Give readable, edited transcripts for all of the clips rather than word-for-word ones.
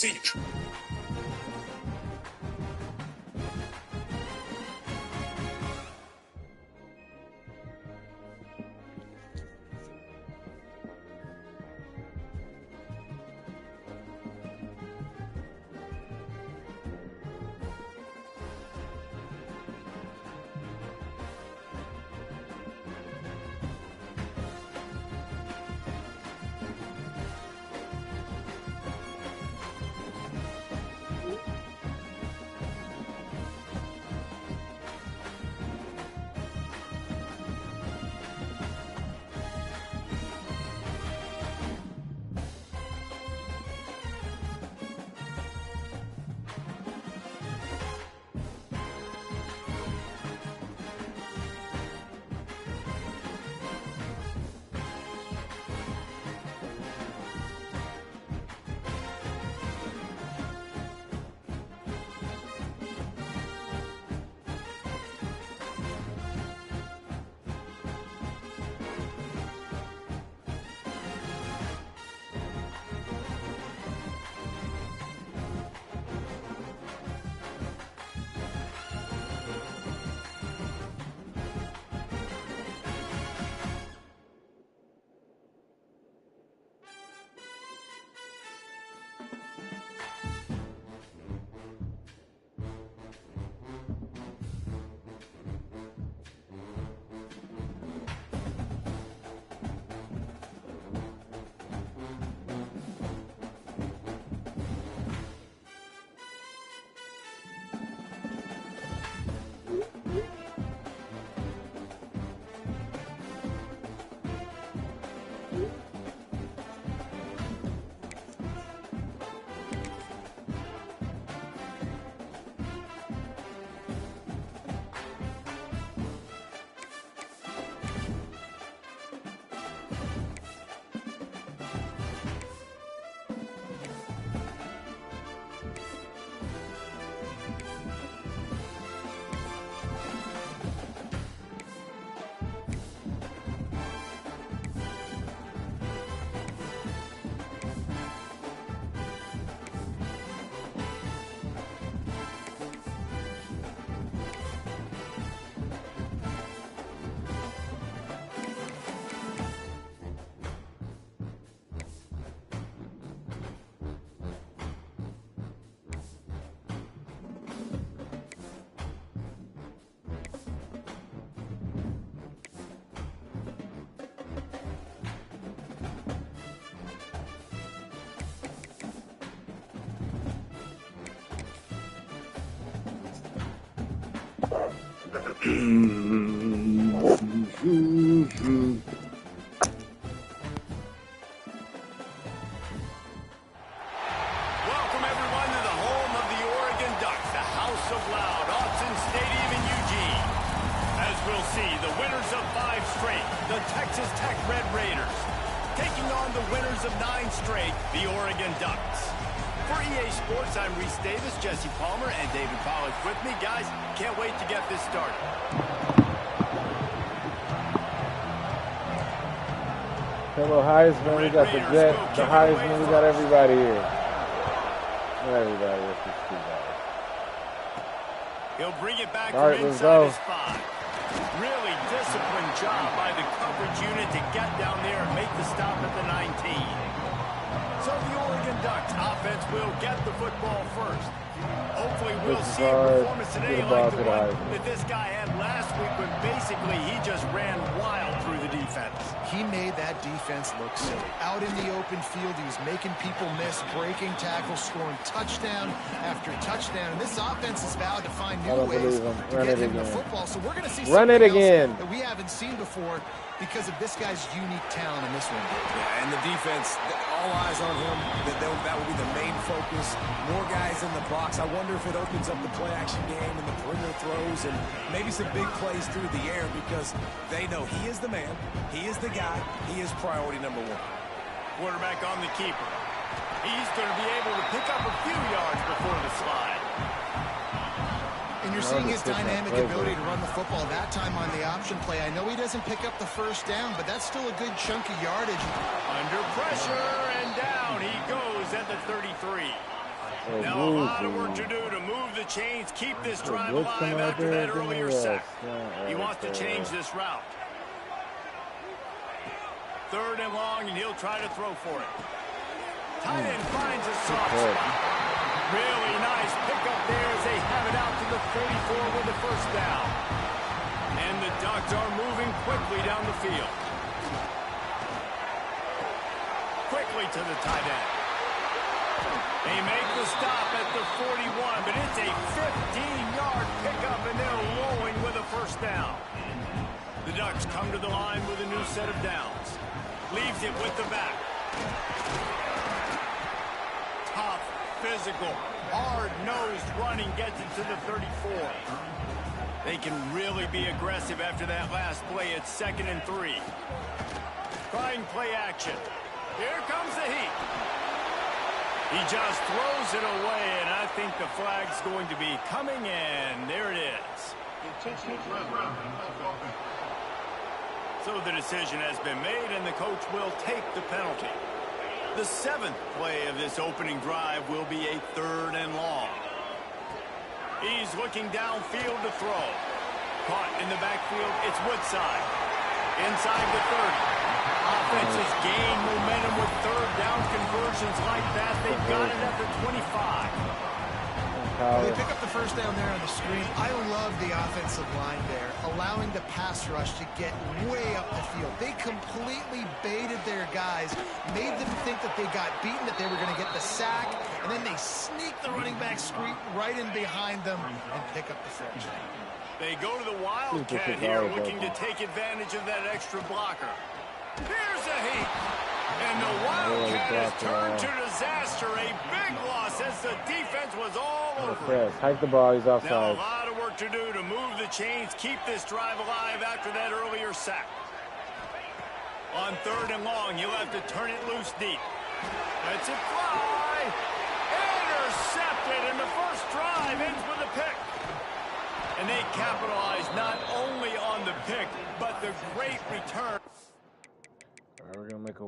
Siege. Welcome everyone to the home of the Oregon Ducks, the House of Loud, Autzen Stadium in Eugene. As we'll see, the winners of 5 straight, the Texas Tech Red Raiders, taking on the winners of 9 straight, the Oregon Ducks. For EA Sports, I'm Reese Davis, Jesse Palmer, and David Pollack with me. Guys, can't wait to get this started. Hello, Heisman. We got the Jets, the Heisman. We got everybody here. Everybody with these 2 guys. He'll bring it back All right, from let's inside go. his 5. Really disciplined job by the coverage unit to get down there and make the stop at the 19. So the Oregon Ducks offense will get the football first. Hopefully we'll see a performance today like the one that this guy had last week when basically he just ran wild through the defense. He made that defense look silly. Out in the open field, he was making people miss, breaking tackles, scoring touchdown after touchdown. And this offense is vowed to find new ways to get him the football. So we're going to see something else that we haven't seen before because of this guy's unique talent in this one. Yeah, and the defense, all eyes on him. That will be the main focus. More guys in the box. I wonder if it opens up the play-action game and the perimeter throws and maybe some big plays through the air because they know he is the man, he is the guy, he is priority number 1. Quarterback on the keeper. He's going to be able to pick up a few yards before the slide. And you're seeing his dynamic ability to run the football that time on the option play. I know he doesn't pick up the first down, but that's still a good chunk of yardage. Under pressure, and down he goes at the 33. Now a lot of work to do to move the chains, keep this drive alive after that earlier sack. He wants to change this route. 3rd and long, and he'll try to throw for it. Tight end finds a soft spot. Really nice pickup there as they have it out to the 44 with the first down. And the Ducks are moving quickly down the field. Quickly to the tight end. They make the stop at the 41, but it's a 15-yard pickup, and they're rolling with a first down. The Ducks come to the line with a new set of downs. Leaves it with the back. Tough, physical, hard-nosed running gets it to the 34. They can really be aggressive after that last play. It's 2nd and 3. Trying play action. Here comes the heat. He just throws it away, and I think the flag's going to be coming in. There it is. So the decision has been made, and the coach will take the penalty. The 7th play of this opening drive will be a 3rd and long. He's looking downfield to throw. Caught in the backfield, it's Woodside. Inside the 30. Offense has gained momentum with 3rd down conversions like that. They've got it at the 25. They pick up the first down there on the screen. I love the offensive line there, allowing the pass rush to get way up the field. They completely baited their guys, made them think that they got beaten, that they were going to get the sack, and then they sneak the running back screen right in behind them and pick up the first. They go to the Wildcat here, looking to take advantage of that extra blocker. Here's a heat. And the Wildcat has turned to disaster. A big loss as the defense was all over. Hike the ball. He's offside. Now a lot of work to do to move the chains, keep this drive alive after that earlier sack. On 3rd and long, you'll have to turn it loose deep. Let's it fly. Intercepted, and the first drive ends with a pick. And they capitalize not only on the pick, but the great return. We're gonna make a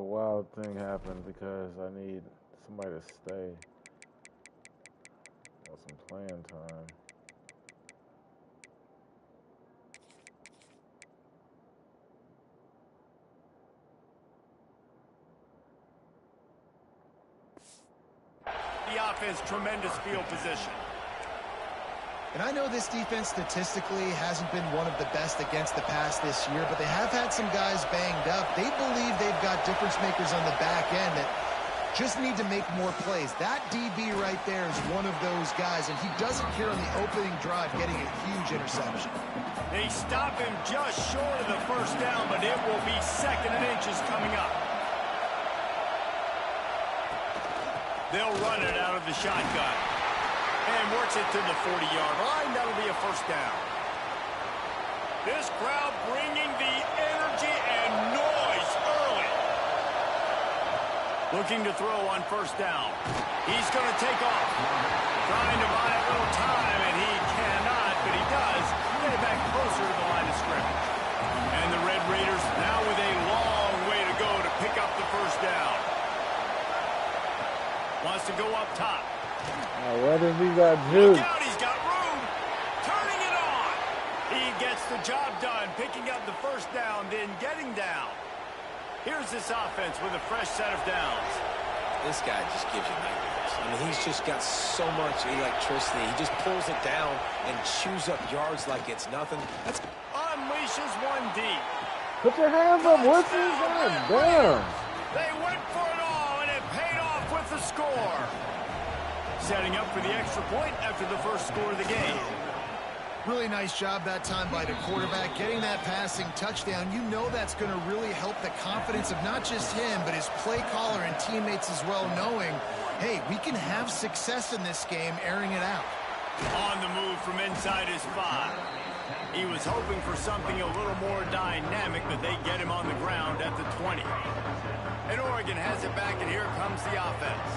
wild thing happen because I need somebody to stay. Got some playing time. The offense, tremendous field position. And I know this defense statistically hasn't been one of the best against the pass this year, but they have had some guys banged up. They believe they've got difference makers on the back end that just need to make more plays. That DB right there is one of those guys, and he does it here on the opening drive, getting a huge interception. They stop him just short of the first down, but it will be 2nd and inches coming up. They'll run it out of the shotgun. And works it to the 40-yard line. That'll be a first down. This crowd bringing the energy and noise early. Looking to throw on first down. He's going to take off. Trying to buy a little time, and he cannot, but he does get it back closer to the line of scrimmage. And the Red Raiders now with a long way to go to pick up the first down. Wants to go up top. Whether we got juice. Look out, he's got room. Turning it on. He gets the job done, picking up the first down, then getting down. Here's this offense with a fresh set of downs. This guy just gives you nightmares. I mean, he's just got so much electricity. He just pulls it down and chews up yards like it's nothing. That's unleashes one deep. Put your hands up, Woodson. Damn. They went for it all, and it paid off with the score. Setting up for the extra point after the first score of the game. Really nice job that time by the quarterback, getting that passing touchdown. You know that's going to really help the confidence of not just him, but his play caller and teammates as well, knowing, hey, we can have success in this game, airing it out. On the move from inside his 5. He was hoping for something a little more dynamic, but they get him on the ground at the 20. And Oregon has it back, and here comes the offense.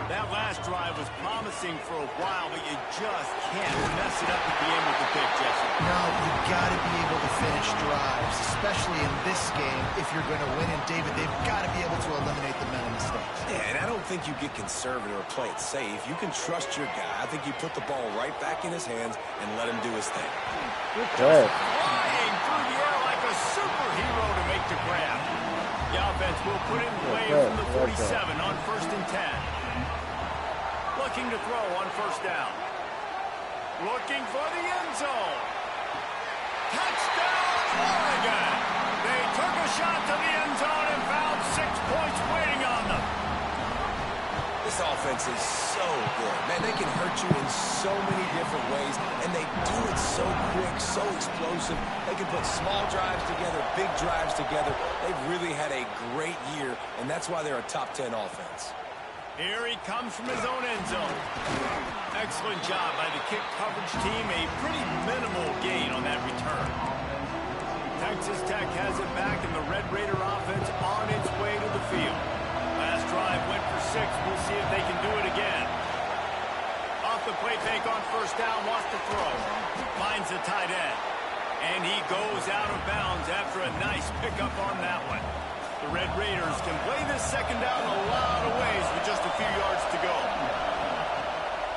That last drive was promising for a while, but you just can't mess it up at the end with the pick, Jesse. No, you've got to be able to finish drives, especially in this game if you're going to win. And, David, they've got to be able to eliminate the mental mistakes. Yeah, and I don't think you get conservative or play it safe. You can trust your guy. I think you put the ball right back in his hands and let him do his thing. Good. Flying through the air like a superhero to make the grab. The offense will put it in play from the 47 on 1st and 10. Looking to throw on 1st down. Looking for the end zone. Touchdown, Oregon! They took a shot to the end zone and found 6 points waiting on them. This offense is so good. Man, they can hurt you in so many different ways, and they do it so quick, so explosive. They can put small drives together, big drives together. They've really had a great year, and that's why they're a top 10 offense. Here he comes from his own end zone. Excellent job by the kick coverage team. A pretty minimal gain on that return. Texas Tech has it back, and the Red Raider offense on its way to the field. Last drive went for 6. We'll see if they can do it again. Off the play fake on 1st down, wants to throw. Finds the tight end. And he goes out of bounds after a nice pickup on that one. The Red Raiders can play this 2nd down a lot of ways with just a few yards to go.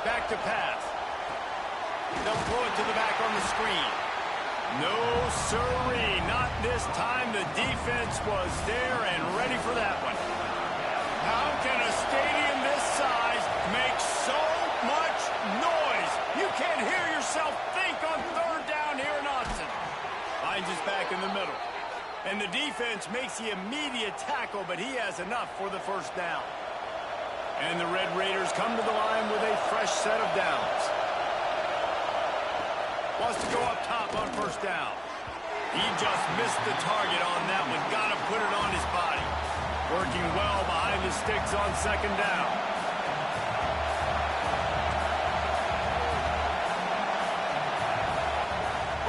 Back to pass. They'll throw it to the back on the screen. No siree, not this time. The defense was there and ready for that one. How can a stadium this size make so much noise? You can't hear yourself think on 3rd down here in Austin. Finds his back in the middle. And the defense makes the immediate tackle, but he has enough for the 1st down. And the Red Raiders come to the line with a fresh set of downs. Wants to go up top on 1st down. He just missed the target on that one. Got to put it on his body. Working well behind the sticks on 2nd down.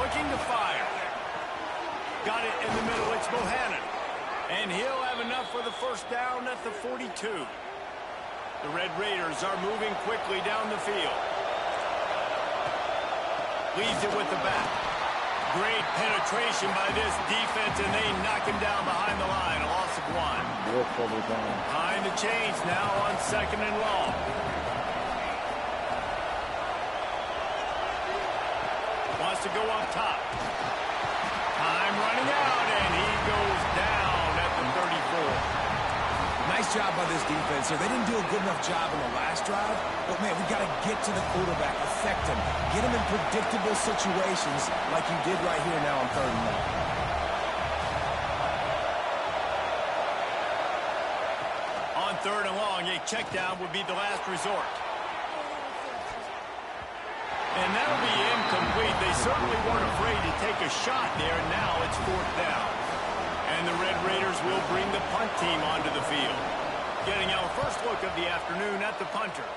Looking to fire. Got it in the middle. It's Bohannon. And he'll have enough for the 1st down at the 42. The Red Raiders are moving quickly down the field. Leads it with the back. Great penetration by this defense, and they knock him down behind the line. A loss of 1. Behind the chains now on 2nd and long. Wants to go up top. Time running out, and he goes down at the 34. Nice job by this defense here. They didn't do a good enough job in the last drive, but, man, we got to get to the quarterback, affect him, get him in predictable situations like you did right here now on 3rd and long. On 3rd and long, a check down would be the last resort. And that'll be incomplete. They certainly weren't afraid to take a shot there. Now it's 4th down. And the Red Raiders will bring the punt team onto the field. Getting our first look of the afternoon at the punter.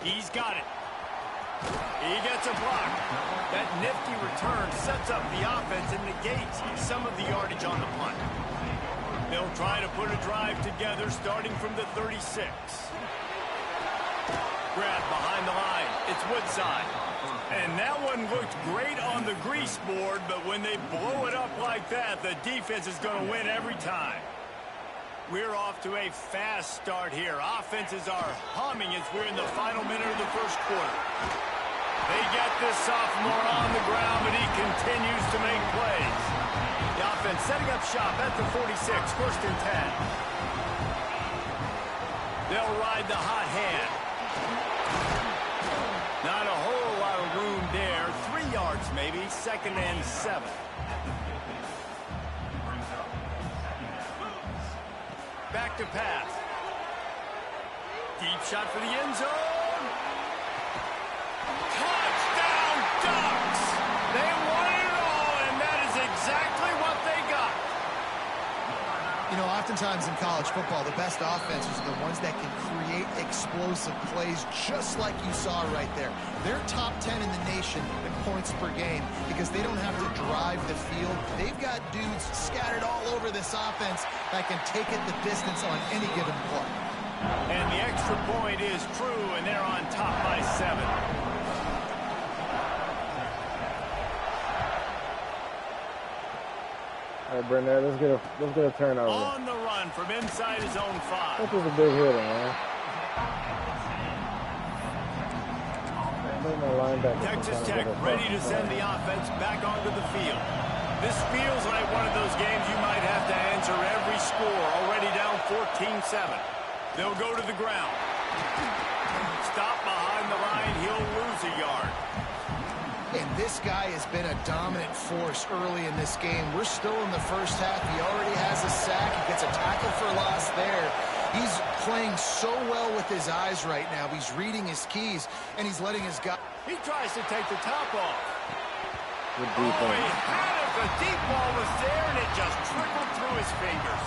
He's got it. He gets a block. That nifty return sets up the offense and negates some of the yardage on the punt. They'll try to put a drive together starting from the 36. Grab behind the line. It's Woodside. And that one looked great on the grease board, but when they blow it up like that, the defense is going to win every time. We're off to a fast start here. Offenses are humming as we're in the final minute of the 1st quarter. They get this sophomore on the ground, but he continues to make plays. The offense setting up shop at the 46, 1st and 10. They'll ride the hot hand. Not a whole lot of room there. 3 yards maybe. 2nd and 7. Back to pass. Deep shot for the end zone. Touchdown Ducks! They won it all, and that is exactly what they got. You know, Oftentimes in college football, the best offenses are the ones that can create explosive plays, just like you saw right there. They're top 10 in the nation in points per game because they don't have to drive the field. They've got dudes scattered all over this offense that can take it the distance on any given play. And the extra point is true, and they're on top by 7. All right, Burnett, let's get a turnover. On the run from inside his own 5. This was a big hitter, man. Texas Tech ready to send the offense back onto the field. This feels like one of those games you might have to answer every score. Already down 14-7. They'll go to the ground. Stop behind the line. He'll lose a yard. And this guy has been a dominant force early in this game. We're still in the first half. He already has a sack. He gets a tackle for loss there. He's playing so well with his eyes right now. He's reading his keys, and he's letting his guy... He tries to take the top off. Good Oh, defense. he had it. The deep ball was there, and it just trickled through his fingers.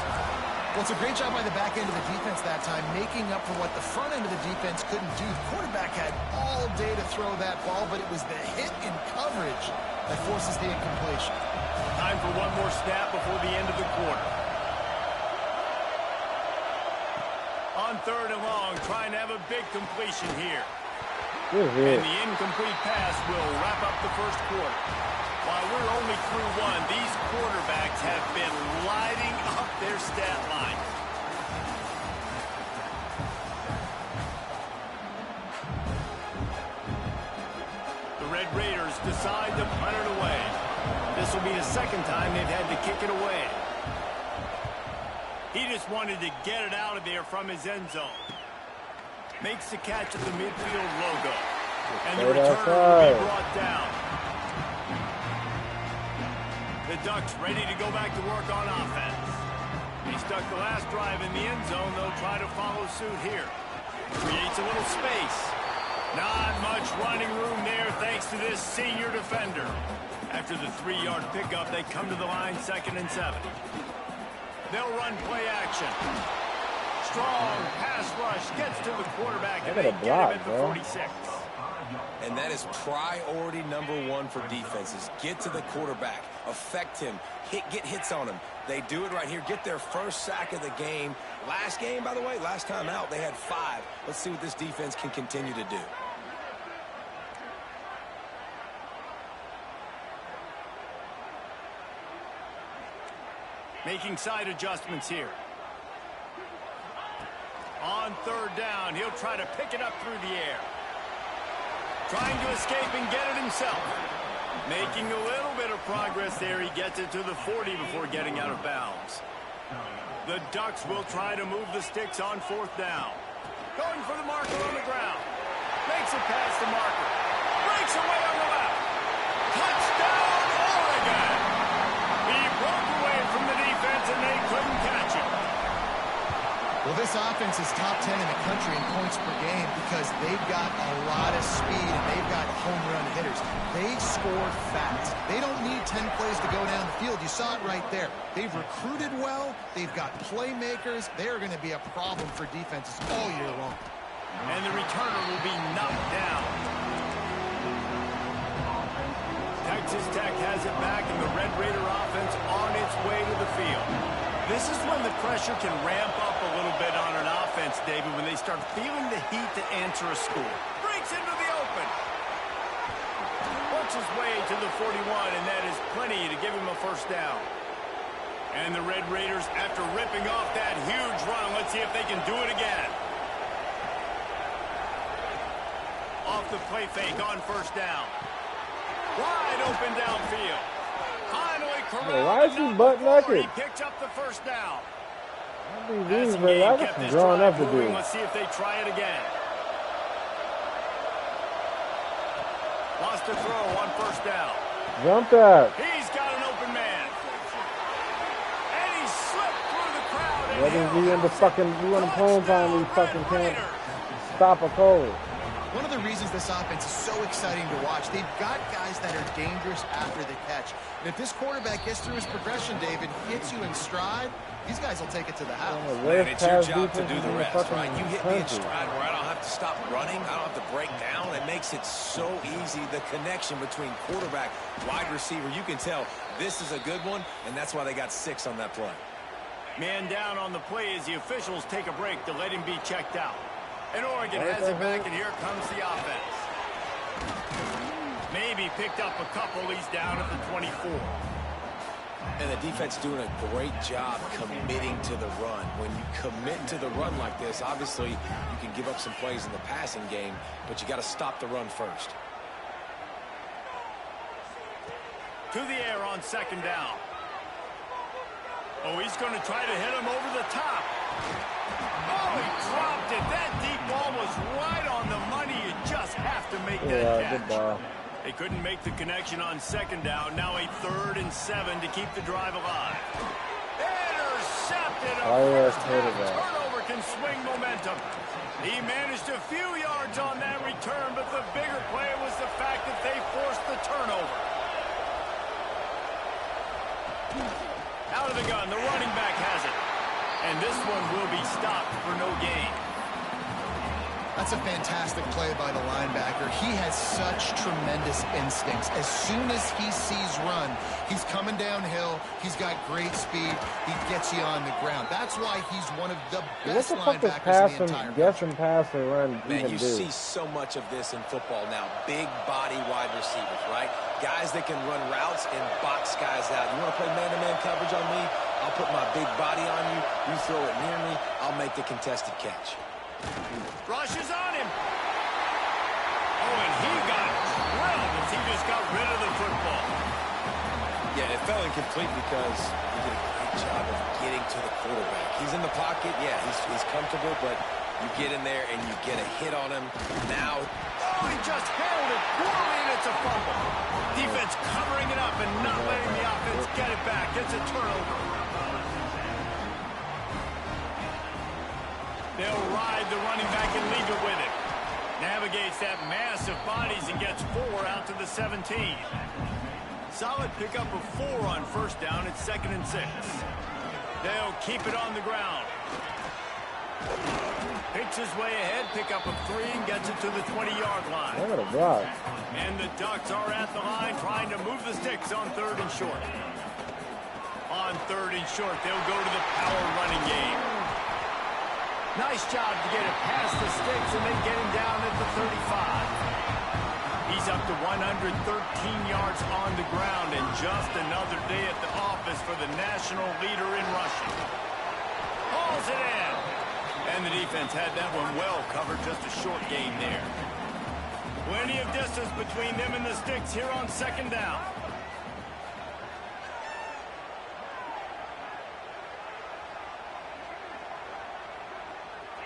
Well, it's a great job by the back end of the defense that time, making up for what the front end of the defense couldn't do. The quarterback had all day to throw that ball, but it was the hit in coverage that forces the incompletion. Time for one more snap before the end of the quarter. On 3rd and long, trying to have a big completion here. And the incomplete pass will wrap up the first quarter. While we're only through 1, these quarterbacks have been lighting up their stat line. The Red Raiders decide to punt it away. This will be the second time they've had to kick it away. He just wanted to get it out of there from his end zone. Makes the catch at the midfield logo. And the returner will be brought down. The Ducks ready to go back to work on offense. They stuck the last drive in the end zone. They'll try to follow suit here. Creates a little space. Not much running room there thanks to this senior defender. After the 3-yard pickup, they come to the line 2nd and 7. They'll run play action. Strong pass rush gets to the quarterback, and they get him at the 46. And that is priority number 1 for defenses. Get to the quarterback, affect him, get hits on him. They do it right here, get their first sack of the game. Last game, by the way, last time out, they had 5. Let's see what this defense can continue to do. Making side adjustments here. On 3rd down, he'll try to pick it up through the air. Trying to escape and get it himself. Making a little bit of progress there. He gets it to the 40 before getting out of bounds. The Ducks will try to move the sticks on 4th down. Going for the marker on the ground. Makes it past the marker. Breaks away on the left. Touchdown, Oregon! He broke away from the defense and they couldn't catch him. Well, this offense is top 10 in the country in points per game because they've got a lot of speed and they've got home run hitters. They score fast. They don't need 10 plays to go down the field. You saw it right there. They've recruited well. They've got playmakers. They're going to be a problem for defenses all year long. And the returner will be knocked down. Texas Tech has it back, and the Red Raider offense on its way to the field. This is when the pressure can ramp up a little bit on an offense, David, when they start feeling the heat to answer a score. Breaks into the open. Works his way to the 41, and that is plenty to give him a first down. And the Red Raiders, after ripping off that huge run, let's see if they can do it again. Off the play fake on 1st down. Wide open downfield. Finally corralled. Why is he butt naked? He picks up the 1st down. I got some growing up to do. Let's see if they try it again. Lost a throw on 1st down. Jump that. He's got an open man. And he slipped through the crowd. What is he in the fucking, you want to pull time, he fucking can't stop a cold. One of the reasons this offense is so exciting to watch, they've got guys that are dangerous after the catch. And if this quarterback gets through his progression, David, hits you in stride, these guys will take it to the house. And it's your job to do the rest, right? You hit me in stride where I don't have to stop running. I don't have to break down. It makes it so easy, the connection between quarterback, wide receiver. You can tell this is a good one, and that's why they got 6 on that play. Man down on the play as the officials take a break to let him be checked out. And Oregon has it back, and here comes the offense. Maybe picked up a couple. He's down at the 24. And the defense doing a great job committing to the run. When you commit to the run like this, obviously you can give up some plays in the passing game, but you got to stop the run first. To the air on second down. Oh, he's going to try to hit him over the top. Oh, he dropped it. That deep ball was right on the money. You just have to make that catch. Good ball. They couldn't make the connection on second down. Now a 3rd and 7 to keep the drive alive. Intercepted. Turnover can swing momentum. He managed a few yards on that return, but the bigger play was the fact that they forced the turnover. Out of the gun, the running back has it. And this one will be stopped for no gain. That's a fantastic play by the linebacker. He has such tremendous instincts. As soon as he sees run, he's coming downhill. He's got great speed. He gets you on the ground. That's why he's one of the best linebackers in the entire country. Pass and run. Man, you see so much of this in football now. Big body wide receivers, right? Guys that can run routes and box guys out. You want to play man-to-man coverage on me? I'll put my big body on you. You throw it near me, I'll make the contested catch. Rushes on him. Oh, and he got drilled as he just got rid of the football. Yeah, it fell incomplete because he did a great job of getting to the quarterback. He's in the pocket. Yeah, he's comfortable, but you get in there and you get a hit on him. Now, oh, he just handled it poorly, and it's a fumble. Defense covering it up and not letting the offense get it back. It's a turnover. They'll ride the running back and leave it with him. Navigates that mass of bodies and gets 4 out to the 17. Solid pickup of 4 on first down. It's 2nd and 6. They'll keep it on the ground. Picks his way ahead, pick up of 3 and gets it to the 20-yard line. What a block. And the Ducks are at the line trying to move the sticks on 3rd and short. On 3rd and short, they'll go to the power running game. Nice job to get it past the sticks and then get him down at the 35. He's up to 113 yards on the ground, and just another day at the office for the national leader in rushing. Hauls it in. And the defense had that one well covered, just a short gain there. Plenty of distance between them and the sticks here on 2nd down.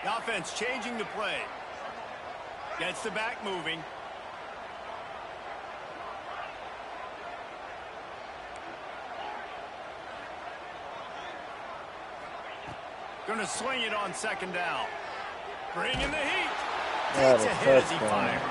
The offense changing the play. Gets the back moving. Gonna swing it on 2nd down. Bringing the heat. Takes a hit as he fires.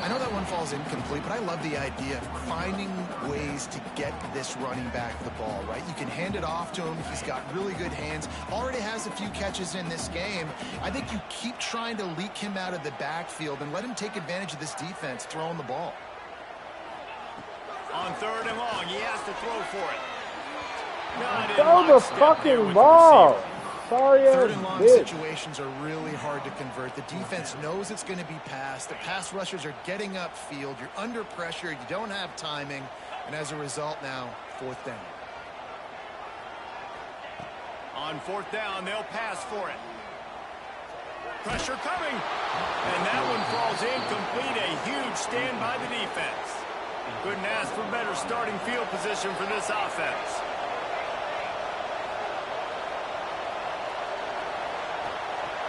I know that one falls incomplete, but I love the idea of finding ways to get this running back the ball, right? You can hand it off to him. He's got really good hands. Already has a few catches in this game. I think you keep trying to leak him out of the backfield and let him take advantage of this defense throwing the ball. On 3rd and long, he has to throw for it. Throw the fucking ball. Sorry, 3rd and long situations are really hard to convert. The defense knows it's going to be passed. The pass rushers are getting upfield. You're under pressure. You don't have timing. And as a result now, 4th down. On 4th down, they'll pass for it. Pressure coming. And that one falls incomplete. A huge stand by the defense. Couldn't ask for better starting field position for this offense.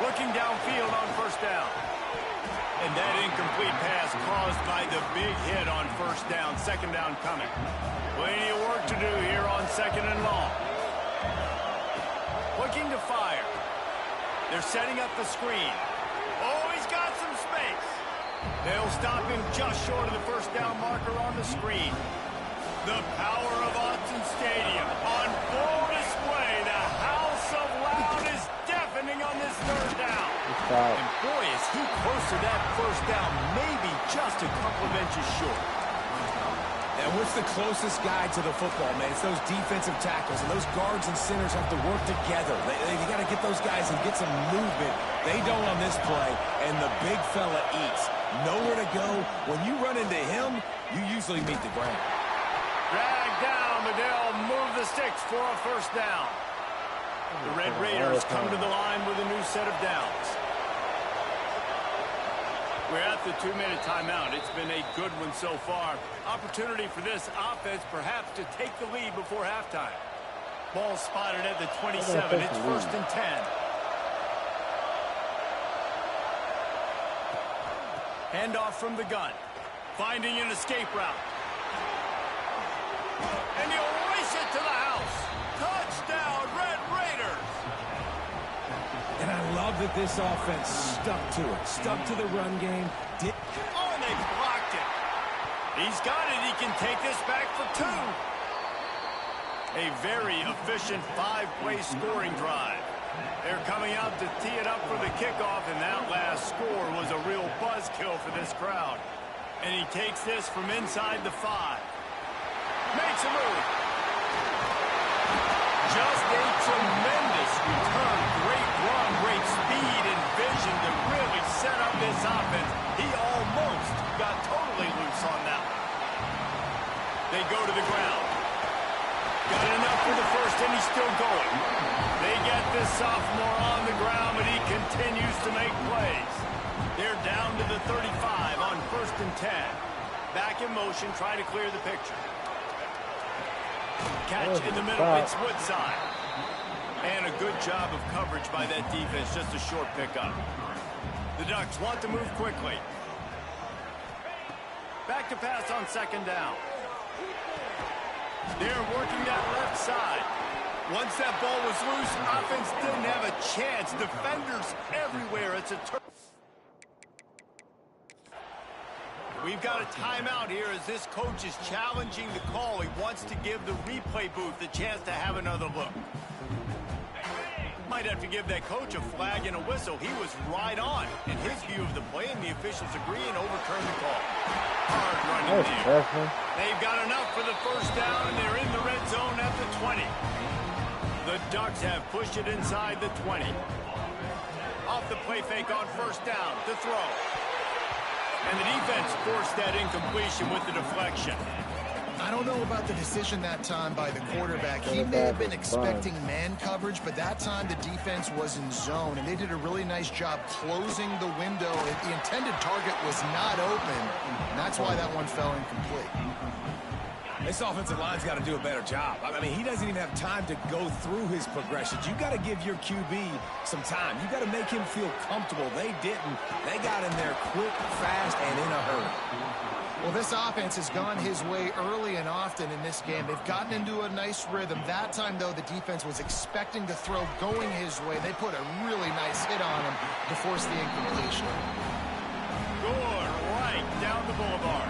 Looking downfield on 1st down. And that incomplete pass caused by the big hit on 1st down. 2nd down coming. Plenty of work to do here on 2nd and long. Looking to fire. They're setting up the screen. Oh, he's got some space. They'll stop him just short of the first down marker on the screen. The power of Autzen Stadium on full display. The House of Loud is deafening on this third down. And boy, is he close to that first down, maybe just a couple of inches short. And what's the closest guy to the football, man? It's those defensive tackles, and those guards and centers have to work together. They got to get those guys and get some movement. They don't on this play, and the big fella eats. Nowhere to go. When you run into him, you usually meet the ground. Dragged down, but they'll move the sticks for a first down. The Red Raiders come to the line with a new set of downs. We're at the 2-minute timeout. It's been a good one so far. Opportunity for this offense perhaps to take the lead before halftime. Ball spotted at the 27. It's 1st and 10. Handoff from the gun. Finding an escape route. And he'll race it to the house. Touchdown, Red Raiders. And I love that this offense stuck to it. Stuck to the run game. Oh, and they blocked it. He's got it. He can take this back for 2. A very efficient 5-play scoring drive. They're coming out to tee it up for the kickoff, and that last score was a real buzzkill for this crowd. And he takes this from inside the 5. Makes a move. Just a tremendous return. Great run, great speed and vision to really set up this offense. He almost got totally loose on that one. They go to the ground. Got enough for the first, and he's still going. They get this sophomore on the ground, but he continues to make plays. They're down to the 35 on 1st and 10. Back in motion, trying to clear the picture. Catch in the middle, it's Woodside. And a good job of coverage by that defense, just a short pickup. The Ducks want to move quickly. Back to pass on 2nd down. They're working that left side. Once that ball was loose, offense didn't have a chance. Defenders everywhere. It's a turn. We've got a timeout here as this coach is challenging the call. He wants to give the replay booth a chance to have another look. Might have to give that coach a flag and a whistle. He was right on in his view of the play, and the officials agree and overturn the call. Hard running there. They've got enough for the first down, and they're in the red zone at the 20. The Ducks have pushed it inside the 20. Off the play fake on 1st down to throw. And the defense forced that incompletion with the deflection. I don't know about the decision that time by the quarterback. He may have been expecting man coverage, but that time the defense was in zone, and they did a really nice job closing the window. The intended target was not open, and that's why that one fell incomplete. This offensive line's got to do a better job. I mean, he doesn't even have time to go through his progressions. You got to give your QB some time. You got to make him feel comfortable. They didn't. They got in there quick, fast, and in a hurry. Well, this offense has gone his way early and often in this game. They've gotten into a nice rhythm. That time, though, the defense was expecting to throw going his way. They put a really nice hit on him to force the incompletion. Good right down the boulevard.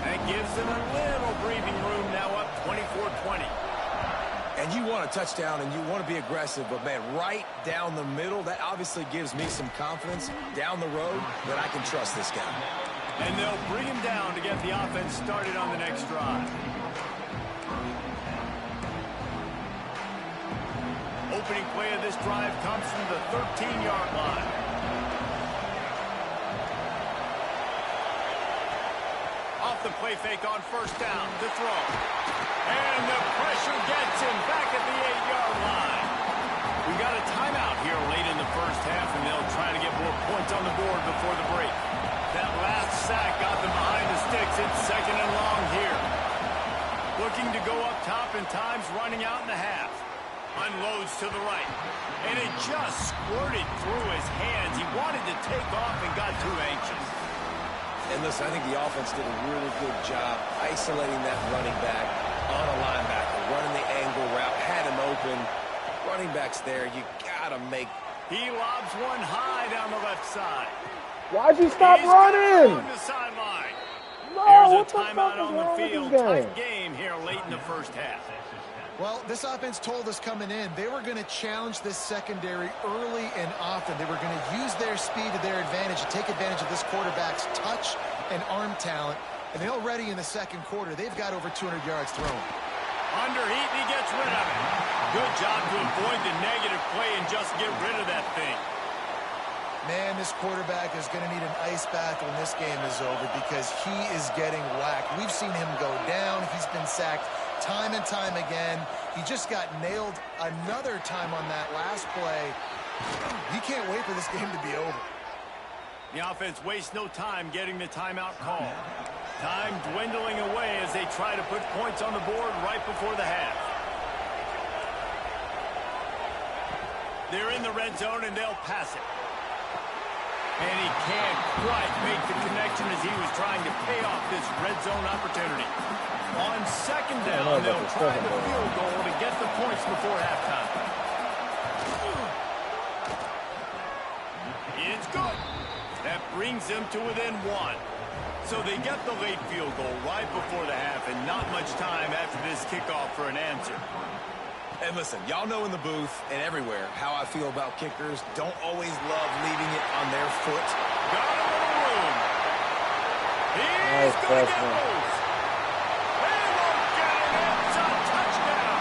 That gives them a little breathing room, now up 24-20. And you want a touchdown and you want to be aggressive, but, man, right down the middle, that obviously gives me some confidence down the road that I can trust this guy. And they'll bring him down to get the offense started on the next drive. Opening play of this drive comes from the 13-yard line. Off the play fake on 1st down to throw. And the pressure gets him back at the 8-yard line. We got a timeout here late in the first half, and they'll try to get more points on the board before the break. That last sack got them behind the sticks. It's 2nd and long here. Looking to go up top, and time's running out in the half. Unloads to the right. And it just squirted through his hands. He wanted to take off and got too anxious. And listen, I think the offense did a really good job isolating that running back on a linebacker, running the angle route, had him open. Running back's there. You got to make. He lobs one high down the left side. Why'd you stop running? No, there's a timeout on the field. Tight game here late in the first half. Well, this offense told us coming in they were going to challenge this secondary early and often. They were going to use their speed to their advantage and take advantage of this quarterback's touch and arm talent. And they already in the second quarter, they've got over 200 yards thrown. Under heat, and he gets rid of it. Good job to avoid the negative play and just get rid of that thing. Man, this quarterback is going to need an ice bath when this game is over because he is getting whacked. We've seen him go down. He's been sacked time and time again. He just got nailed another time on that last play. He can't wait for this game to be over. The offense wastes no time getting the timeout call. Time dwindling away as they try to put points on the board right before the half. They're in the red zone and they'll pass it. And he can't quite make the connection as he was trying to pay off this red zone opportunity. On second down, they'll try the field goal to get the points before halftime. It's good. That brings them to within one. So they get the late field goal right before the half and not much time after this kickoff for an answer. And listen, y'all know in the booth and everywhere how I feel about kickers. Don't always love leaving it on their foot. Got him in the room. He's going to get loose. They won't get it. It's a touchdown.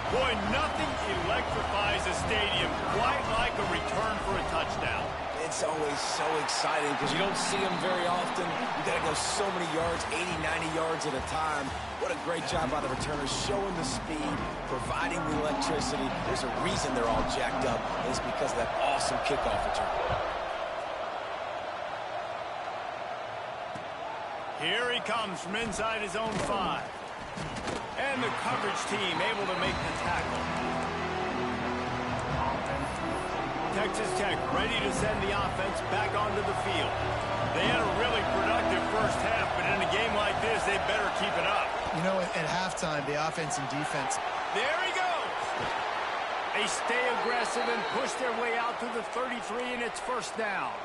Boy, nothing electrifies a stadium quite like a return for a touchdown. It's always so exciting because you don't see them very often. You got to go so many yards, 80, 90 yards at a time. What a great job by the returners, showing the speed, providing the electricity. There's a reason they're all jacked up, and it's because of that awesome kickoff return. Here he comes from inside his own 5. And the coverage team able to make the tackle. Texas Tech ready to send the offense back onto the field. They had a really productive first half, but in a game like this, they better keep it up. You know, at halftime, the offense and defense. There he goes. They stay aggressive and push their way out to the 33, and it's first down.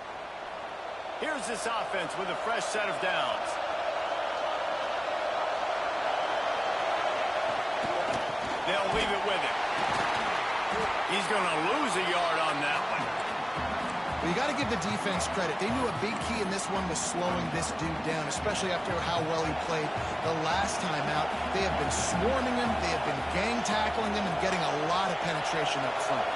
Here's this offense with a fresh set of downs. They'll leave it with him. He's going to lose a yard on that one. Well, you got to give the defense credit. They knew a big key in this one was slowing this dude down, especially after how well he played the last time out. They have been swarming him. They have been gang tackling him and getting a lot of penetration up front.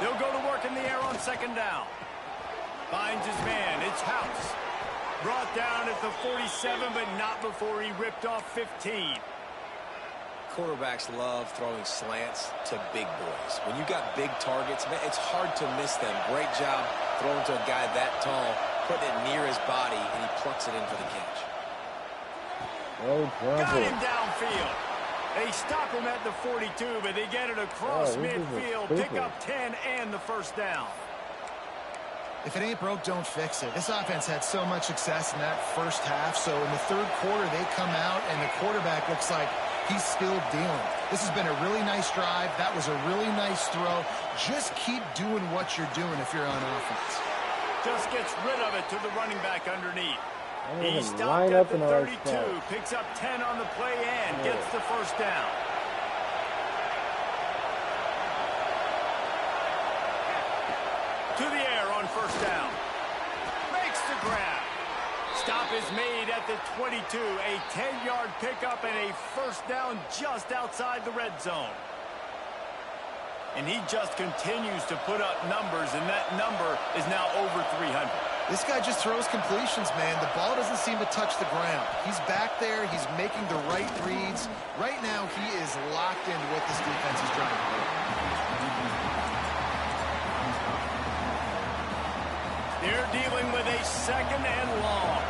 They'll go to work in the air on second down. Finds his man. It's House. Brought down at the 47, but not before he ripped off 15. Quarterbacks love throwing slants to big boys. When you got big targets, man, it's hard to miss them. Great job throwing to a guy that tall, putting it near his body, and he plucks it in for the catch. Got him downfield. They stop him at the 42, but they get it across midfield. Pick up 10 and the first down. If it ain't broke, don't fix it. This offense had so much success in that first half, so in the third quarter, they come out, and the quarterback looks like he's still dealing. This has been a really nice drive. That was a really nice throw. Just keep doing what you're doing if you're on offense. Just gets rid of it to the running back underneath. He stopped at the 32, picks up 10 on the play and gets the first down. To the air on first down. Makes the grab. Stop is made at the 22. A 10-yard pickup and a first down just outside the red zone. And he just continues to put up numbers, and that number is now over 300. This guy just throws completions, man. The ball doesn't seem to touch the ground. He's back there. He's making the right reads. Right now, he is locked into what this defense is trying to do. They're dealing with a second and long.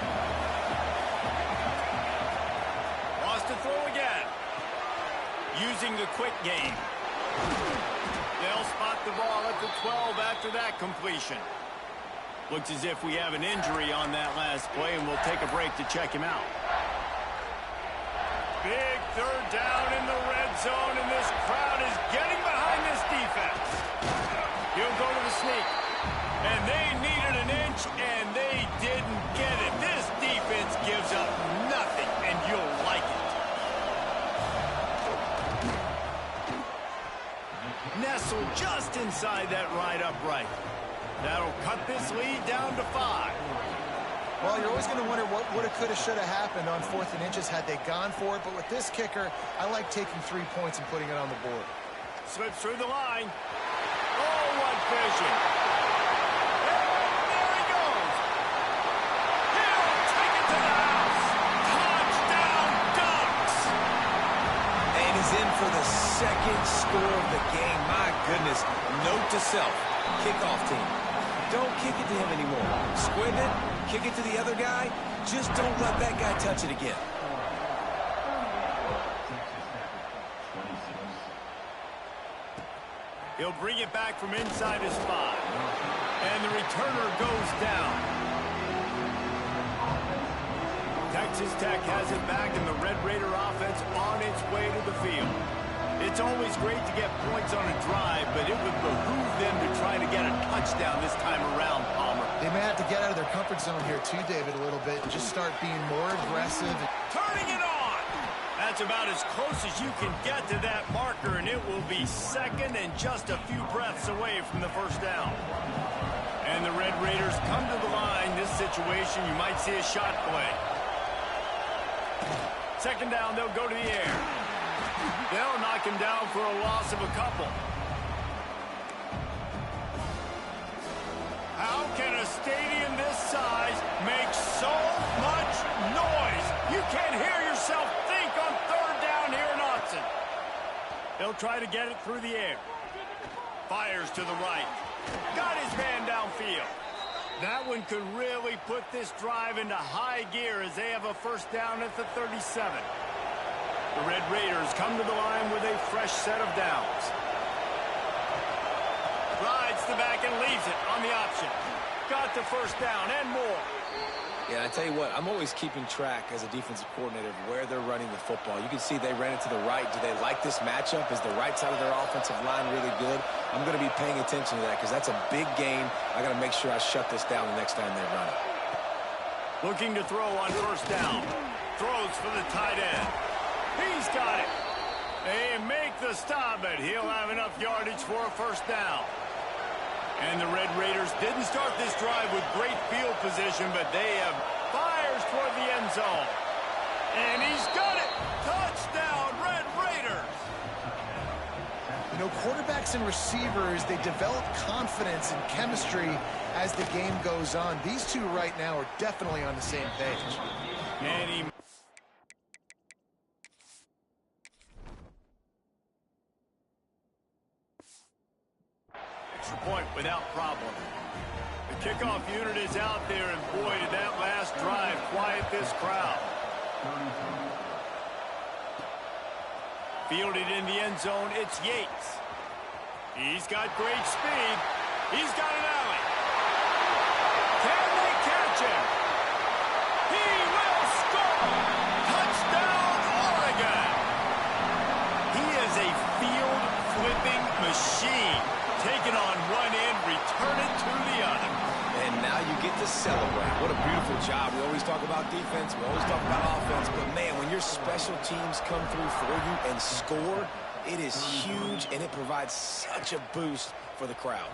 Wants to throw again. Using the quick game. They'll spot the ball at the 12 after that completion. Looks as if we have an injury on that last play, and we'll take a break to check him out. Big third down in the red zone, and this crowd is getting behind this defense. He'll go to the sneak. And they needed an inch, and they didn't get it. This defense gives up nothing, and you'll like it. Nestled just inside that right upright. That'll cut this lead down to 5. Well, you're always going to wonder what woulda, coulda, shoulda happened on 4th and inches had they gone for it. But with this kicker, I like taking 3 points and putting it on the board. Slips through the line. Oh, what vision. There he goes. He'll take it to the house. Touchdown, Ducks. And he's in for the second score of the game. My goodness. Note to self. Kickoff team. Don't kick it to him anymore. Squib it. Kick it to the other guy. Just don't let that guy touch it again. He'll bring it back from inside his 5. And the returner goes down. Texas Tech has it back, and the Red Raider offense on its way to the field. It's always great to get points on a drive, but it would behoove them to try to get a touchdown this time around, Palmer. They may have to get out of their comfort zone here too, David, a little bit, and just start being more aggressive. Turning it on! That's about as close as you can get to that marker, and it will be second and just a few breaths away from the first down. And the Red Raiders come to the line. This situation, you might see a shot play. Second down, they'll go to the air. They'll knock him down for a loss of a couple. How can a stadium this size make so much noise? You can't hear yourself think on third down here in Autzen. They'll try to get it through the air. Fires to the right. Got his man downfield. That one could really put this drive into high gear as they have a first down at the 37. The Red Raiders come to the line with a fresh set of downs. Rides the back and leaves it on the option. Got the first down and more. Yeah, I tell you what, I'm always keeping track as a defensive coordinator of where they're running the football. You can see they ran it to the right. Do they like this matchup? Is the right side of their offensive line really good? I'm going to be paying attention to that because that's a big game. I got to make sure I shut this down the next time they run it. Looking to throw on first down. Throws for the tight end. He's got it. They make the stop, but he'll have enough yardage for a first down. And the Red Raiders didn't start this drive with great field position, but they have fires toward the end zone. And he's got it. Touchdown, Red Raiders. You know, quarterbacks and receivers, they develop confidence and chemistry as the game goes on. These two right now are definitely on the same page. And he... point without problem. The kickoff unit is out there, and boy, did that last drive quiet this crowd. Fielded in the end zone, it's Yates. He's got great speed. He's got an alley. Can they catch him? He will score! Touchdown, Oregon! He is a field-flipping machine. Taking on one end, return it to the other. And now you get to celebrate. What a beautiful job. We always talk about defense. We always talk about offense. But, man, when your special teams come through for you and score, it is huge, and it provides such a boost for the crowd.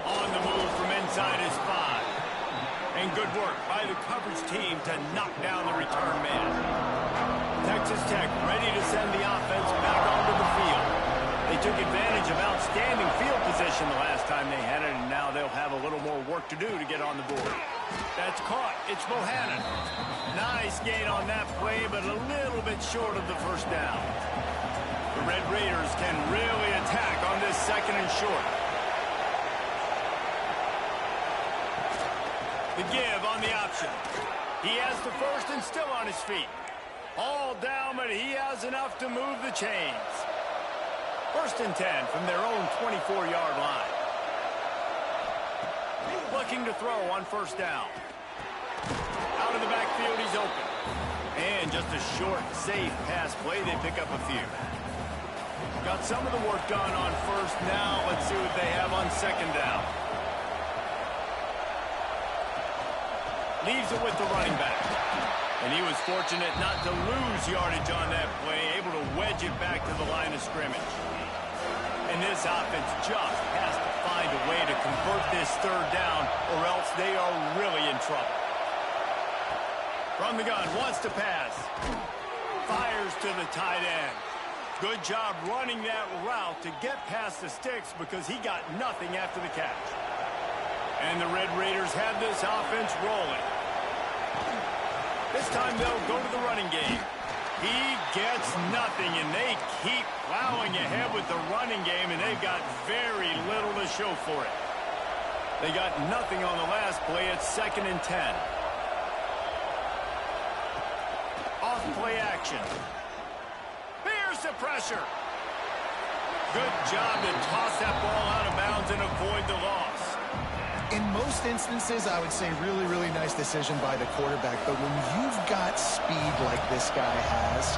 On the move from inside his 5. And good work by the coverage team to knock down the return man. Texas Tech ready to send the offense back onto the field. They took advantage of outstanding field position the last time they had it, and now they'll have a little more work to do to get on the board. That's caught. It's Bohannon. Nice gain on that play, but a little bit short of the first down. The Red Raiders can really attack on this second and short. The give on the option. He has the first and still on his feet. All down, but he has enough to move the chains. First and 10 from their own 24-yard line. Looking to throw on first down. Out of the backfield, he's open. And just a short, safe pass play. They pick up a few. Got some of the work done on first. Now let's see what they have on second down. Leaves it with the running back. And he was fortunate not to lose yardage on that play, able to wedge it back to the line of scrimmage. And this offense just has to find a way to convert this third down, or else they are really in trouble. From the gun, wants to pass. Fires to the tight end. Good job running that route to get past the sticks because he got nothing after the catch. And the Red Raiders have this offense rolling. This time they'll go to the running game. He gets nothing, and they keep plowing ahead with the running game, and they've got very little to show for it. They got nothing on the last play. It's 2nd and 10. Off play action. Here's the pressure. Good job to toss that ball out of bounds and avoid the loss. In most instances, I would say really, really nice decision by the quarterback. But when you've got speed like this guy has,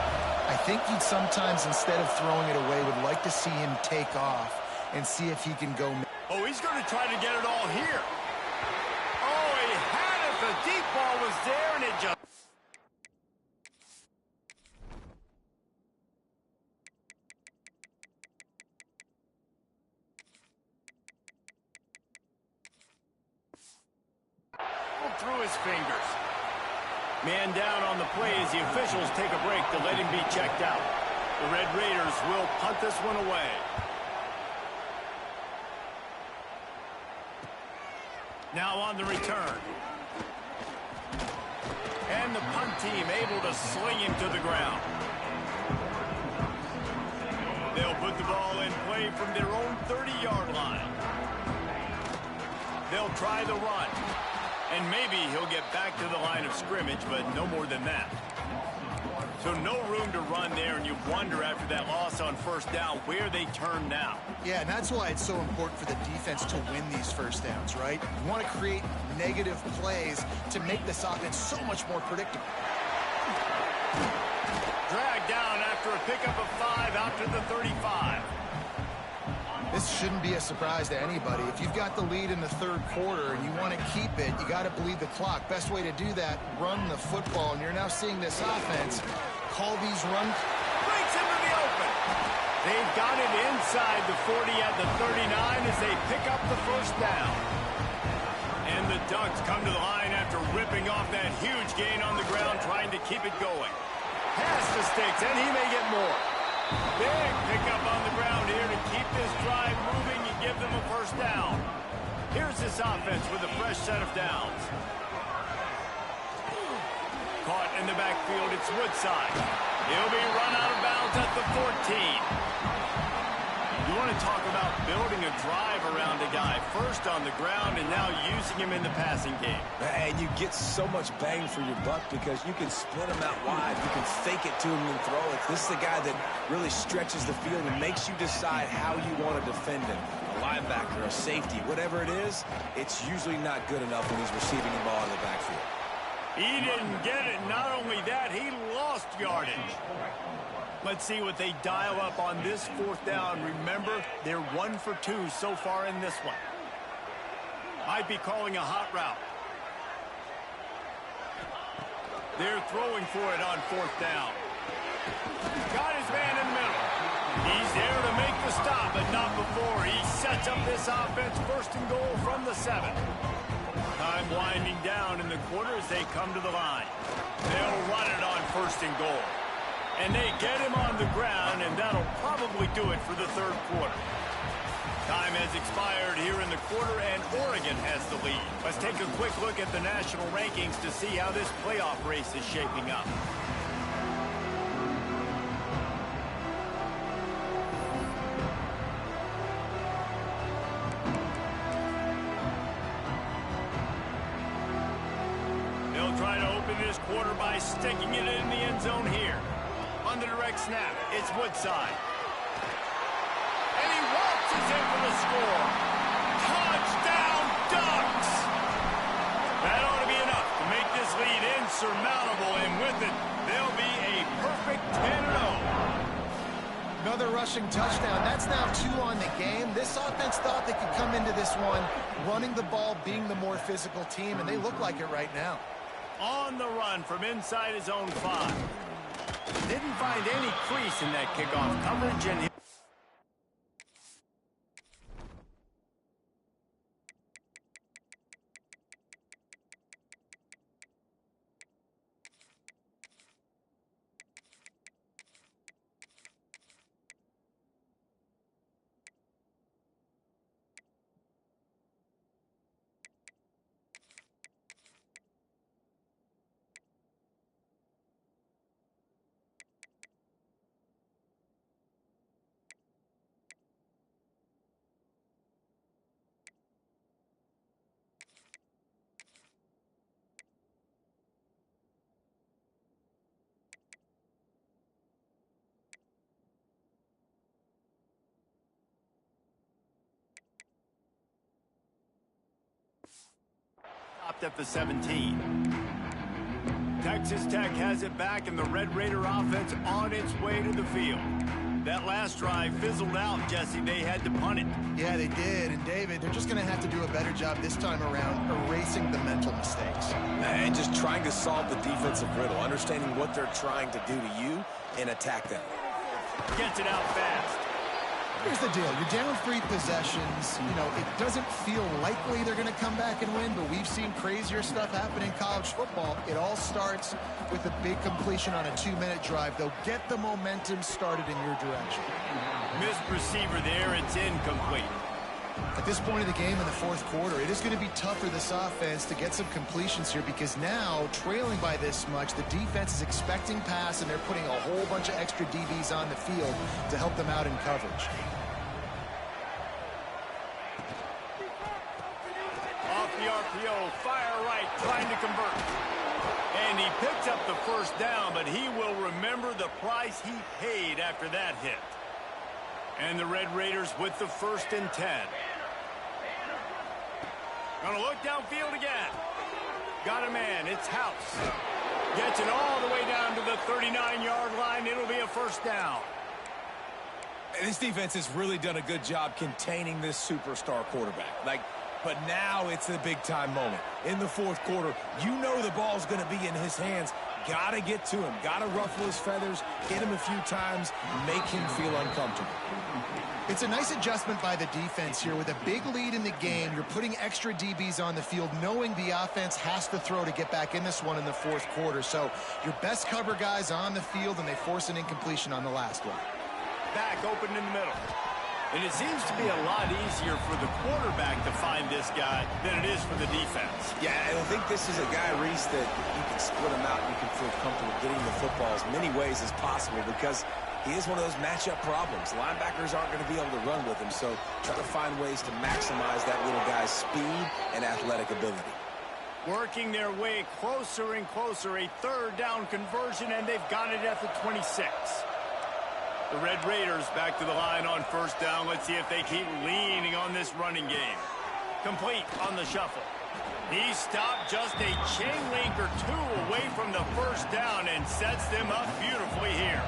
I think you'd sometimes, instead of throwing it away, would like to see him take off and see if he can go. Oh, he's going to try to get it all here. Oh, he had it. The deep ball was there, and it just... through his fingers. Man down on the play as the officials take a break to let him be checked out. The Red Raiders will punt this one away. Now on the return. And the punt team able to sling him to the ground. They'll put the ball in play from their own 30-yard line. They'll try the run. And maybe he'll get back to the line of scrimmage, but no more than that. So no room to run there, and you wonder after that loss on first down where they turn now. Yeah, and that's why it's so important for the defense to win these first downs, right? You want to create negative plays to make this offense so much more predictable. Dragged down after a pickup of 5 out to the 35. This shouldn't be a surprise to anybody. If you've got the lead in the third quarter and you want to keep it, you got to bleed the clock. Best way to do that, run the football. And you're now seeing this offense call these runs. Breaks into the open. They've got it inside the 40 at the 39 as they pick up the first down. And the Ducks come to the line after ripping off that huge gain on the ground, trying to keep it going. Past the sticks, and he may get more. Big pickup on the ground here to keep this drive moving and give them a first down. Here's this offense with a fresh set of downs. Caught in the backfield, it's Woodside. He'll be run out of bounds at the 14. You want to talk about building a drive around a guy, first on the ground and now using him in the passing game. And you get so much bang for your buck because you can split him out wide. You can fake it to him and throw it. This is the guy that really stretches the field and makes you decide how you want to defend him. A linebacker, a safety, whatever it is, it's usually not good enough when he's receiving the ball in the backfield. He didn't get it. Not only that, he lost yardage. Let's see what they dial up on this fourth down. Remember, they're 1 for 2 so far in this one. Might be calling a hot route. They're throwing for it on fourth down. Got his man in the middle. He's there to make the stop, but not before. He sets up this offense, first and goal from the 7. Time winding down in the quarter as they come to the line. They'll run it on first and goal. And they get him on the ground, and that'll probably do it for the third quarter. Time has expired here in the quarter, and Oregon has the lead. Let's take a quick look at the national rankings to see how this playoff race is shaping up. They'll try to open this quarter by sticking it in the end zone here. On the direct snap, it's Woodside. And he waltzes in for the score. Touchdown, Ducks! That ought to be enough to make this lead insurmountable, and with it, they'll be rushing touchdown. That's now 2 on the game. This offense thought they could come into this one running the ball, being the more physical team, and they look like it right now. On the run from inside his own 5. Didn't find any crease in that kickoff coverage, and at the 17. Texas Tech has it back, and the Red Raider offense on its way to the field. That last drive fizzled out, Jesse. They had to punt it. Yeah, they did. And, David, they're just going to have to do a better job this time around erasing the mental mistakes. And just trying to solve the defensive riddle, understanding what they're trying to do to you and attack them. Gets it out fast. Here's the deal. You're down 3 possessions. You know, it doesn't feel likely they're going to come back and win, but we've seen crazier stuff happen in college football. It all starts with a big completion on a 2-minute drive. They'll get the momentum started in your direction. Missed receiver there. It's incomplete. At this point of the game in the 4th quarter, it is going to be tough for this offense to get some completions here because now, trailing by this much, the defense is expecting pass, and they're putting a whole bunch of extra DBs on the field to help them out in coverage. Off the RPO, fire right, trying to convert. And he picked up the first down, but he will remember the price he paid after that hit. And the Red Raiders with the 1st and 10. Gonna look downfield again. Got a man. It's House. Gets it all the way down to the 39-yard line. It'll be a 1st down. And this defense has really done a good job containing this superstar quarterback. But now it's a big-time moment. In the 4th quarter, you know the ball's going to be in his hands. Got to get to him. Got to ruffle his feathers, hit him a few times, make him feel uncomfortable. It's a nice adjustment by the defense here. With a big lead in the game, you're putting extra DBs on the field, knowing the offense has to throw to get back in this one in the 4th quarter. So your best cover guys on the field, and they force an incompletion on the last one. Back open in the middle. And it seems to be a lot easier for the quarterback to find this guy than it is for the defense. Yeah, I think this is a guy, Reese, that you can split him out and you can feel comfortable getting the football as many ways as possible because he is one of those matchup problems. Linebackers aren't going to be able to run with him, so try to find ways to maximize that little guy's speed and athletic ability. Working their way closer and closer, a 3rd down conversion, and they've got it at the 26. The Red Raiders back to the line on 1st down. Let's see if they keep leaning on this running game. Complete on the shuffle. He stopped just a chain link or 2 away from the 1st down and sets them up beautifully here.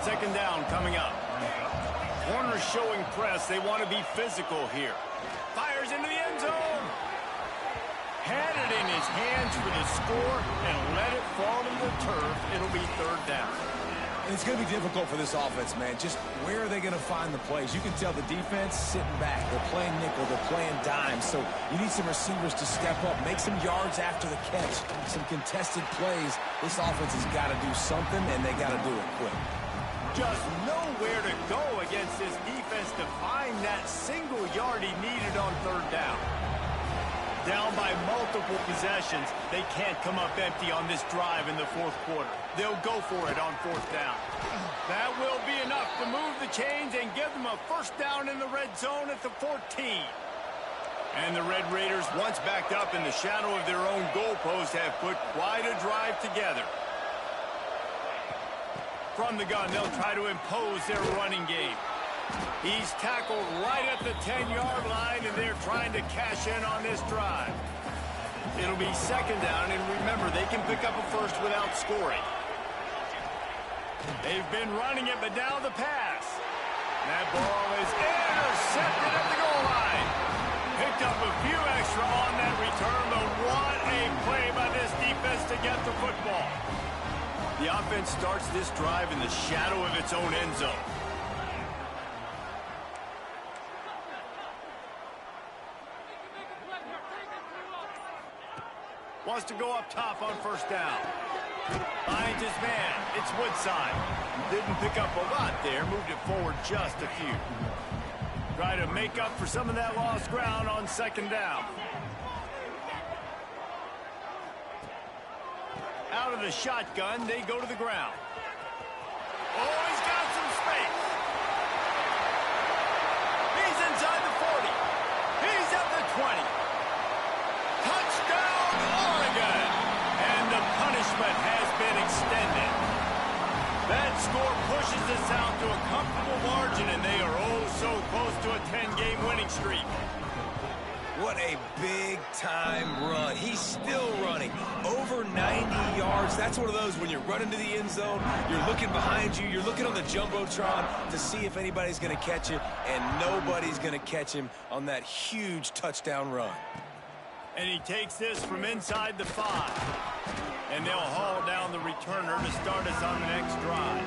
2nd down coming up. Corners showing press. They want to be physical here. Fires into the end zone. Had it in his hands for the score and let it fall to the turf. It'll be 3rd down. And it's going to be difficult for this offense, man. Just where are they going to find the plays? You can tell the defense sitting back. They're playing nickel. They're playing dime. So you need some receivers to step up, make some yards after the catch, some contested plays. This offense has got to do something, and they got to do it quick. Just nowhere to go against this defense to find that single yard he needed on 3rd down. Down by multiple possessions. They can't come up empty on this drive in the 4th quarter. They'll go for it on 4th down. That will be enough to move the chains and give them a 1st down in the red zone at the 14. And the Red Raiders, once backed up in the shadow of their own goalpost, have put quite a drive together. From the gun, they'll try to impose their running game. He's tackled right at the 10-yard line, and they're trying to cash in on this drive. It'll be 2nd down, and remember, they can pick up a 1st without scoring. They've been running it, but now the pass. That ball is intercepted at the goal line. Picked up a few extra on that return, but what a play by this defense to get the football. The offense starts this drive in the shadow of its own end zone. Wants to go up top on first down. Finds his man. It's Woodside. Didn't pick up a lot there. Moved it forward just a few. Try to make up for some of that lost ground on second down. Out of the shotgun, they go to the ground. Oh, he's got some space. He's inside the 40. He's at the 20. Touchdown, Oregon! And the punishment has been extended. That score pushes us out to a comfortable margin, and they are oh so close to a 10-game winning streak. What a big-time run. He's still running. Over 90 yards. That's one of those when you're running to the end zone, you're looking behind you, you're looking on the Jumbotron to see if anybody's going to catch it, and nobody's going to catch him on that huge touchdown run. And he takes this from inside the 5. And they'll haul down the returner to start us on the next drive.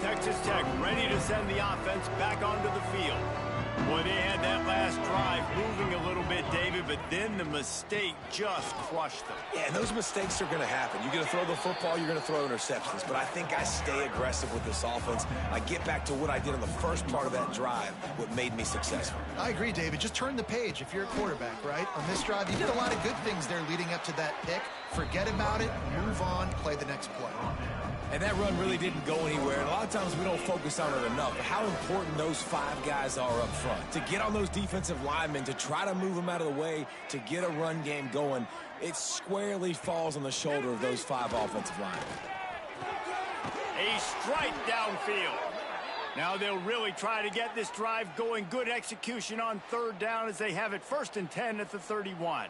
Texas Tech ready to send the offense back onto the field. Boy, they had that last drive moving a little bit, David, but then the mistake just crushed them. Yeah, and those mistakes are going to happen. You're going to throw the football, you're going to throw interceptions. But I think I stay aggressive with this offense. I get back to what I did in the first part of that drive, what made me successful. I agree, David. Just turn the page if you're a quarterback, right? On this drive, you did a lot of good things there leading up to that pick. Forget about it, move on, play the next play. And that run really didn't go anywhere. And a lot of times we don't focus on it enough. But how important those 5 guys are up front. To get on those defensive linemen, to try to move them out of the way, to get a run game going, it squarely falls on the shoulder of those 5 offensive linemen. A strike downfield. Now they'll really try to get this drive going. Good execution on third down as they have it 1st and 10 at the 31.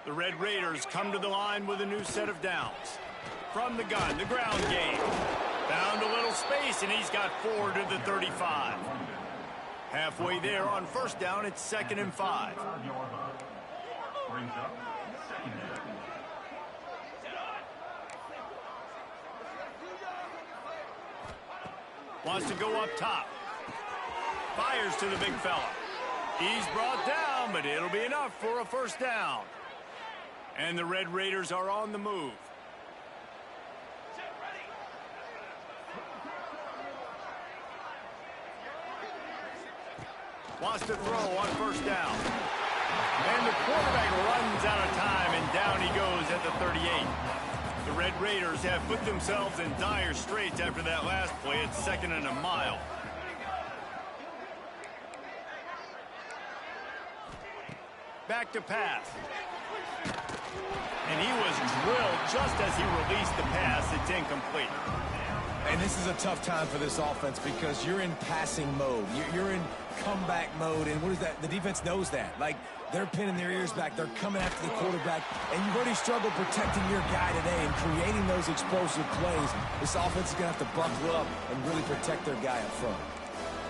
The Red Raiders come to the line with a new set of downs. From the gun, the ground game. Found a little space, and he's got 4 to the 35. Halfway there on first down, it's 2nd and 5. Wants to go up top. Fires to the big fella. He's brought down, but it'll be enough for a first down. And the Red Raiders are on the move. Wants to throw on first down. And the quarterback runs out of time, and down he goes at the 38. The Red Raiders have put themselves in dire straits after that last play. It's 2nd and a mile. Back to pass. And he was drilled just as he released the pass. It's incomplete. And this is a tough time for this offense because you're in passing mode. You're in comeback mode, and what is that? The defense knows that. Like, they're pinning their ears back. They're coming after the quarterback, and you've already struggled protecting your guy today and creating those explosive plays. This offense is going to have to buckle up and really protect their guy up front.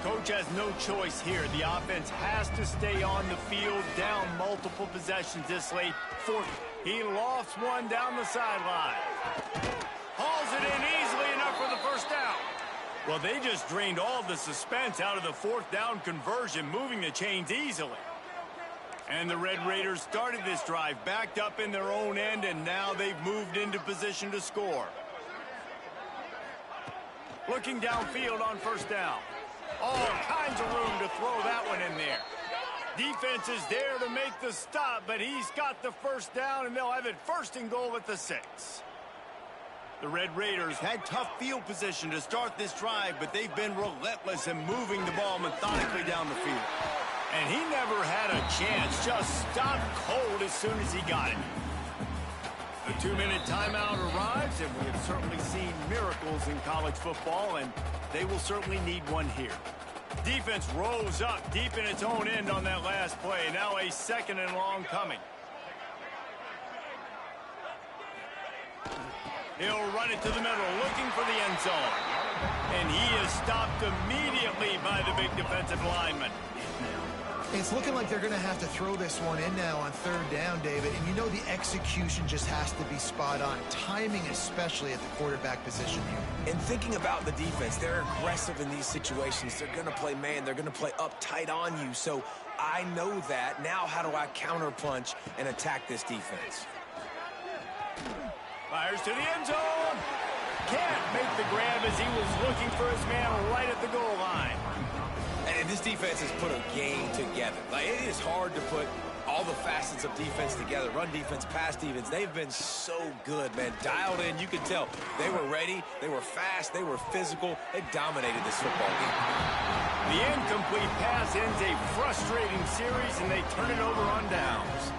Coach has no choice here. The offense has to stay on the field, down multiple possessions this late. 4th. He lofts one down the sideline. Hauls it in easily enough for the first down. Well, they just drained all the suspense out of the 4th down conversion, moving the chains easily. And the Red Raiders started this drive backed up in their own end, and now they've moved into position to score. Looking downfield on first down. All kinds of room to throw that one in there. Defense is there to make the stop, but he's got the first down, and they'll have it 1st and goal at the 6. The Red Raiders had tough field position to start this drive, but they've been relentless in moving the ball methodically down the field. And he never had a chance, just stopped cold as soon as he got it. The 2-minute timeout arrives, and we have certainly seen miracles in college football, and they will certainly need one here. Defense rose up deep in its own end on that last play. Now a 2nd and long coming. He'll run it to the middle, looking for the end zone. And he is stopped immediately by the big defensive lineman. It's looking like they're going to have to throw this one in now on 3rd down, David. And you know the execution just has to be spot on. Timing especially at the quarterback position here. And thinking about the defense, they're aggressive in these situations. They're going to play man. They're going to play up tight on you. So I know that. Now how do I counterpunch and attack this defense? Fires to the end zone. Can't make the grab as he was looking for his man right at the goal line. And this defense has put a game together. Like, it is hard to put all the facets of defense together. Run defense, pass defense. They've been so good, man. Dialed in. You could tell they were ready. They were fast. They were physical. They dominated this football game. The incomplete pass ends a frustrating series, and they turn it over on downs.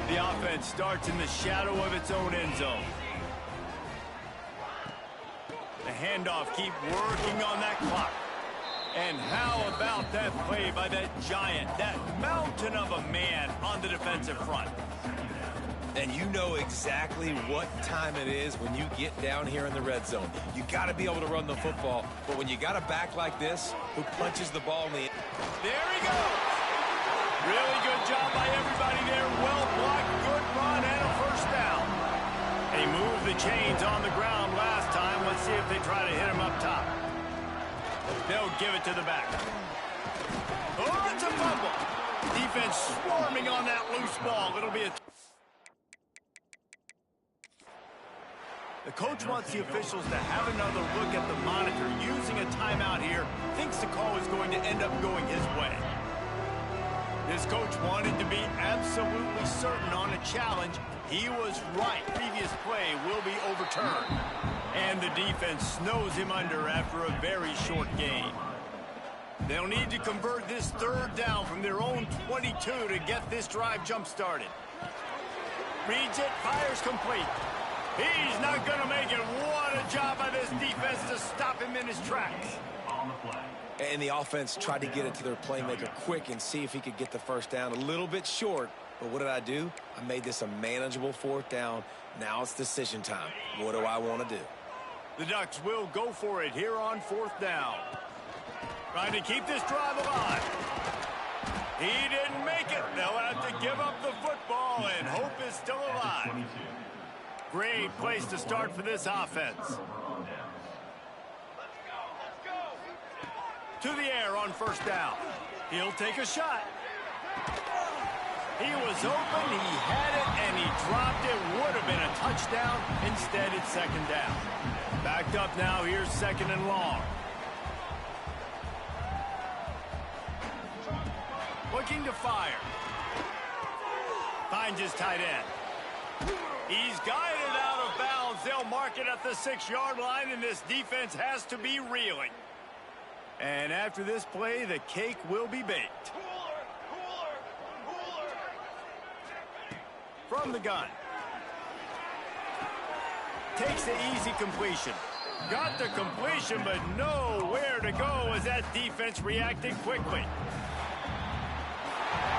The offense starts in the shadow of its own end zone. The handoff, keep working on that clock. And how about that play by that giant, that mountain of a man on the defensive front? And you know exactly what time it is when you get down here in the red zone. You got to be able to run the football, but when you got a back like this who punches the ball in the... There he goes. Really good job by everybody there. Well blocked, good run, and a 1st down. He moved the chains on the ground last time. Let's see if they try to hit him up top. They'll give it to the back. Oh, it's a fumble. Defense swarming on that loose ball. It'll be a... The coach wants the officials to have another look at the monitor. Using a timeout here, thinks the call is going to end up going his way. This coach wanted to be absolutely certain on a challenge. He was right. Previous play will be overturned. And the defense snows him under after a very short game. They'll need to convert this 3rd down from their own 22 to get this drive jump-started. Reads it, fires complete. He's not going to make it. What a job by this defense to stop him in his tracks. And the offense tried to get it to their playmaker quick and see if he could get the 1st down. A little bit short, but what did I do? I made this a manageable 4th down. Now it's decision time. What do I want to do? The Ducks will go for it here on 4th down. Trying to keep this drive alive. He didn't make it. They'll have to give up the football, and hope is still alive. Great place to start for this offense. To the air on 1st down. He'll take a shot. He was open, he had it, and he dropped it. Would have been a touchdown. Instead, it's 2nd down. Backed up now, here's 2nd and long. Looking to fire. Finds his tight end. He's guided out of bounds. They'll mark it at the 6-yard line, and this defense has to be reeling. And after this play, the cake will be baked. From the gun. Takes the easy completion. Got the completion, but nowhere to go as that defense reacted quickly.